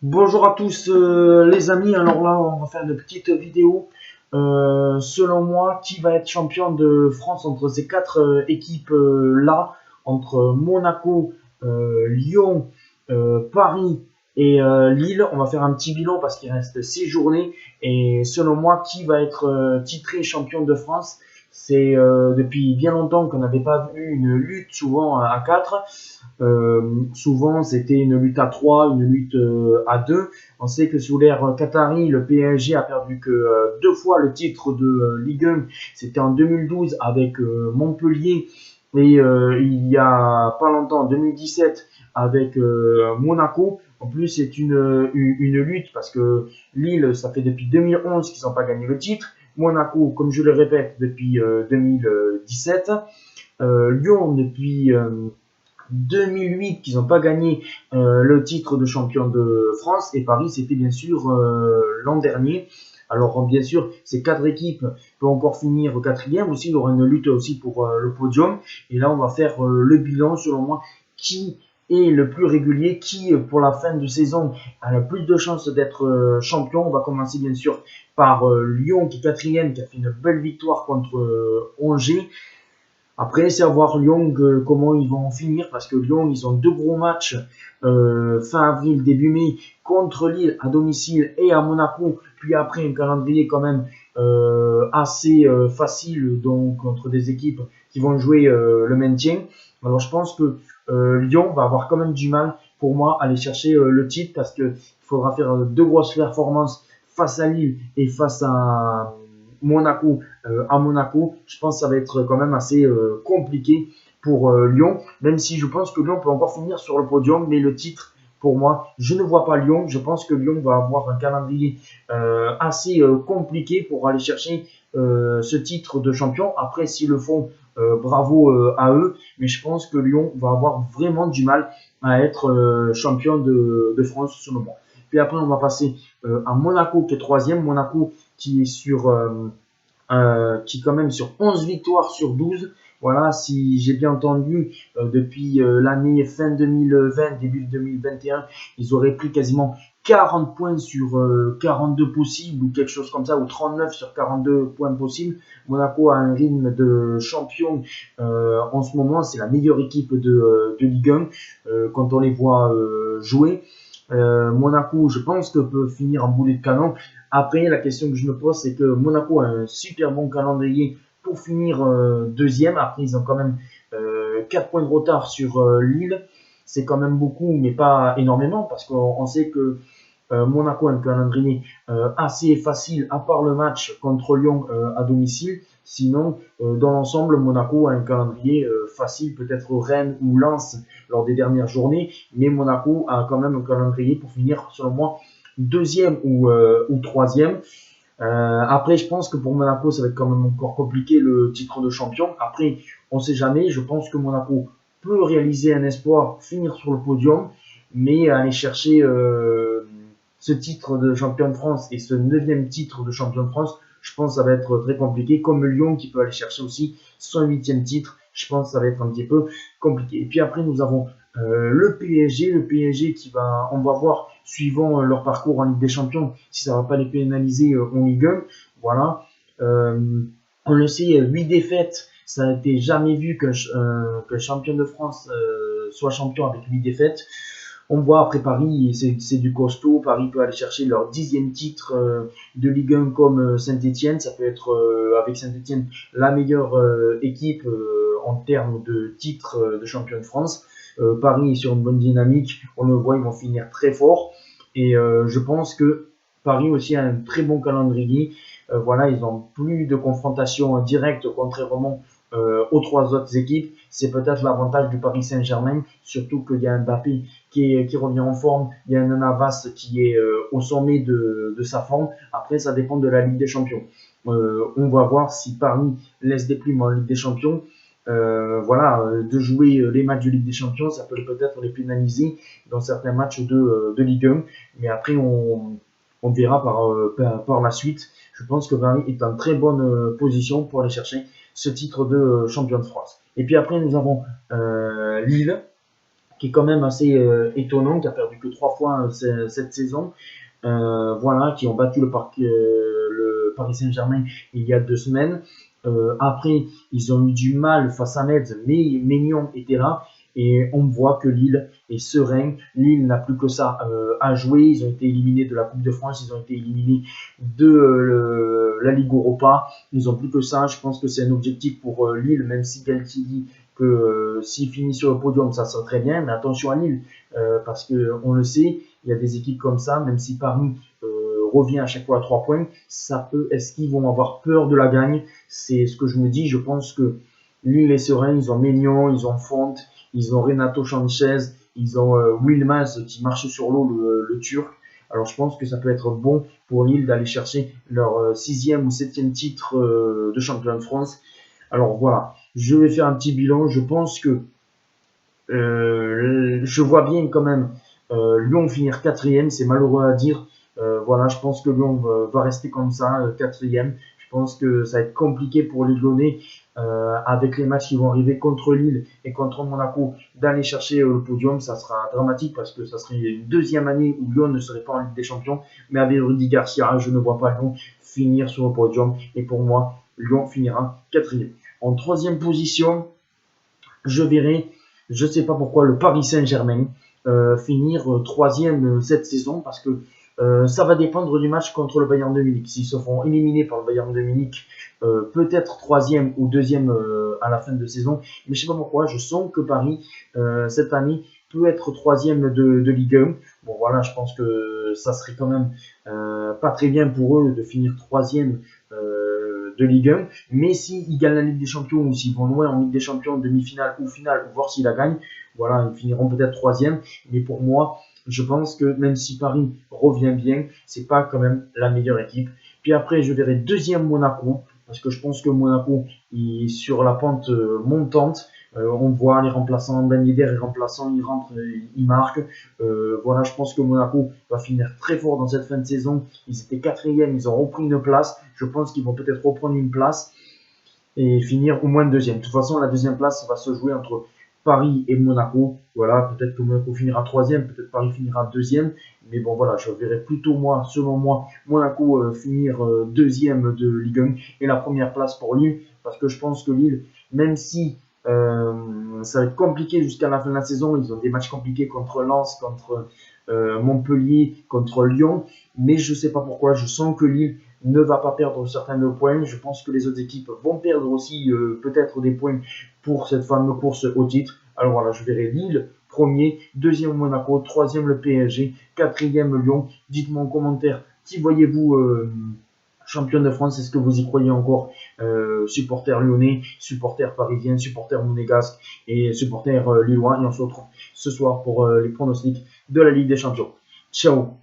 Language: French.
Bonjour à tous les amis, alors là on va faire une petite vidéo selon moi qui va être champion de France entre ces quatre équipes là, entre Monaco, Lyon, Paris et Lille. On va faire un petit bilan parce qu'il reste 6 journées et selon moi qui va être titré champion de France. C'est depuis bien longtemps qu'on n'avait pas vu une lutte souvent à 4. Souvent, c'était une lutte à 3, une lutte à 2. On sait que sous l'ère Qatari, le PSG a perdu que 2 fois le titre de Ligue 1. C'était en 2012 avec Montpellier et il y a pas longtemps, en 2017, avec Monaco. En plus, c'est une lutte parce que Lille, ça fait depuis 2011 qu'ils n'ont pas gagné le titre. Monaco, comme je le répète, depuis 2017. Lyon, depuis 2008 qu'ils n'ont pas gagné le titre de champion de France, et Paris c'était bien sûr l'an dernier. Alors bien sûr ces quatre équipes peuvent encore finir au quatrième aussi, il y aura une lutte aussi pour le podium, et là on va faire le bilan selon moi qui est le plus régulier, qui pour la fin de saison a le plus de chances d'être champion. On va commencer bien sûr par Lyon qui est quatrième, qui a fait une belle victoire contre Angers. Après, c'est à voir Lyon comment ils vont finir parce que Lyon, ils ont deux gros matchs fin avril, début mai contre Lille à domicile et à Monaco. Puis après, un calendrier quand même assez facile donc contre des équipes qui vont jouer le maintien. Alors, je pense que Lyon va avoir quand même du mal pour moi à aller chercher le titre parce qu'il faudra faire deux grosses performances face à Lille et face Monaco, à Monaco. Je pense que ça va être quand même assez compliqué pour Lyon, même si je pense que Lyon peut encore finir sur le podium, mais le titre, pour moi, je ne vois pas Lyon. Je pense que Lyon va avoir un calendrier assez compliqué pour aller chercher ce titre de champion. Après, s'ils le font, bravo à eux, mais je pense que Lyon va avoir vraiment du mal à être champion de France selon moi. Puis après, on va passer à Monaco qui est troisième. Monaco qui est qui est quand même sur 11 victoires sur 12. Voilà, si j'ai bien entendu, depuis l'année fin 2020, début 2021, ils auraient pris quasiment 40 points sur 42 possibles ou quelque chose comme ça, ou 39 sur 42 points possibles. Monaco a un rythme de champion en ce moment, c'est la meilleure équipe de Ligue 1 quand on les voit jouer. Monaco, je pense que peut finir en boulet de canon. Après, la question que je me pose, c'est que Monaco a un super bon calendrier pour finir deuxième. Après, ils ont quand même 4 points de retard sur Lille. C'est quand même beaucoup, mais pas énormément, parce qu'on sait que Monaco a un calendrier assez facile, à part le match contre Lyon à domicile. Sinon, dans l'ensemble, Monaco a un calendrier facile, peut-être Rennes ou Lens lors des dernières journées, mais Monaco a quand même un calendrier pour finir, selon moi, deuxième ou troisième. Après, je pense que pour Monaco, ça va être quand même encore compliqué le titre de champion. Après, on ne sait jamais. Je pense que Monaco peut réaliser un espoir, finir sur le podium, mais aller chercher ce titre de champion de France et ce neuvième titre de champion de France, je pense que ça va être très compliqué. Comme Lyon qui peut aller chercher aussi son huitième titre, je pense que ça va être un petit peu compliqué. Et puis après, nous avons le PSG qui va, on va voir suivant leur parcours en Ligue des Champions si ça va pas les pénaliser en Ligue 1. Voilà. On le sait, 8 défaites, ça n'a été jamais vu que champion de France soit champion avec 8 défaites. On voit après Paris, c'est du costaud. Paris peut aller chercher leur 10e titre de Ligue 1 comme Saint-Etienne. Ça peut être avec Saint-Etienne la meilleure équipe en termes de titres de champion de France. Paris est sur une bonne dynamique. On le voit, ils vont finir très fort. Et je pense que Paris aussi a un très bon calendrier. Voilà, ils n'ont plus de confrontation directe contrairement aux trois autres équipes. C'est peut-être l'avantage du Paris Saint-Germain, surtout qu'il y a un Mbappé qui revient en forme, il y a un Navas qui est au sommet de sa forme. Après, ça dépend de la Ligue des Champions. On va voir si Paris laisse des plumes en Ligue des Champions. Voilà, de jouer les matchs de Ligue des Champions, ça peut peut-être les pénaliser dans certains matchs de Ligue 1. Mais après, on verra par la suite. Je pense que Paris est en très bonne position pour aller chercher ce titre de champion de France. Et puis après, nous avons Lille qui est quand même assez étonnant, qui a perdu que 3 fois cette saison. Voilà, qui ont battu le Paris Saint-Germain il y a 2 semaines. Après, ils ont eu du mal face à Metz, mais Maignan était là. Et on voit que Lille est serein. Lille n'a plus que ça à jouer. Ils ont été éliminés de la Coupe de France. Ils ont été éliminés de la Ligue Europa. Ils n'ont plus que ça. Je pense que c'est un objectif pour Lille, même si Galtier dit que s'il finit sur le podium, ça sera très bien. Mais attention à Lille, parce qu'on le sait, il y a des équipes comme ça, même si Paris revient à chaque fois à 3 points, ça peut. Est-ce qu'ils vont avoir peur de la gagne? C'est ce que je me dis. Je pense que Lille est serein. Ils ont Maignan, ils ont Font, ils ont Renato Sanchez, ils ont Wilmaz qui marche sur l'eau, le Turc. Alors je pense que ça peut être bon pour Lille d'aller chercher leur 6e ou 7e titre de champion de France. Alors voilà, je vais faire un petit bilan. Je pense que je vois bien quand même Lyon finir 4e, c'est malheureux à dire. Voilà, je pense que Lyon va rester comme ça, 4e. Je pense que ça va être compliqué pour les Lyonnais avec les matchs qui vont arriver contre Lille et contre Monaco d'aller chercher le podium. Ça sera dramatique parce que ça serait une 2e année où Lyon ne serait pas en Ligue des Champions. Mais avec Rudy Garcia, je ne vois pas Lyon finir sur le podium. Et pour moi, Lyon finira 4e. En 3e position, je verrai, je ne sais pas pourquoi, le Paris Saint-Germain finir 3e cette saison parce que ça va dépendre du match contre le Bayern de Munich. S'ils se font éliminer par le Bayern de Munich, peut-être 3e ou 2e à la fin de saison. Mais je ne sais pas pourquoi, je sens que Paris, cette année, peut être 3e de Ligue 1. Bon voilà, je pense que ça serait quand même pas très bien pour eux de finir 3e de Ligue 1. Mais s'ils gagnent la Ligue des Champions ou s'ils vont loin en Ligue des Champions, demi-finale ou finale, ou voir s'ils la gagnent, voilà, ils finiront peut-être 3e. Mais pour moi, je pense que même si Paris revient bien, c'est pas quand même la meilleure équipe. Puis après, je verrai 2e Monaco, parce que je pense que Monaco est sur la pente montante. On voit les remplaçants, Ben Yedder est remplaçant, il rentre, il marque. Voilà, je pense que Monaco va finir très fort dans cette fin de saison. Ils étaient 4e, ils ont repris une place. Je pense qu'ils vont peut-être reprendre une place et finir au moins 2e. De toute façon, la 2e place va se jouer entre Paris et Monaco. Voilà, peut-être que Monaco finira 3e, peut-être Paris finira 2e. Mais bon, voilà, je verrai plutôt, moi, selon moi, Monaco finir 2e de Ligue 1 et la première place pour Lille. Parce que je pense que Lille, même si ça va être compliqué jusqu'à la fin de la saison, ils ont des matchs compliqués contre Lens, contre Montpellier, contre Lyon. Mais je ne sais pas pourquoi, je sens que Lille ne va pas perdre certains de points. Je pense que les autres équipes vont perdre aussi peut-être des points pour cette fameuse course au titre. Alors voilà, je verrai Lille premier, 2e Monaco, 3e le PSG, 4e Lyon. Dites-moi en commentaire qui voyez-vous champion de France, est-ce que vous y croyez encore? Supporters lyonnais, supporters parisiens, supporters monégasques et supporters lillois. Et on se retrouve ce soir pour les pronostics de la Ligue des Champions. Ciao!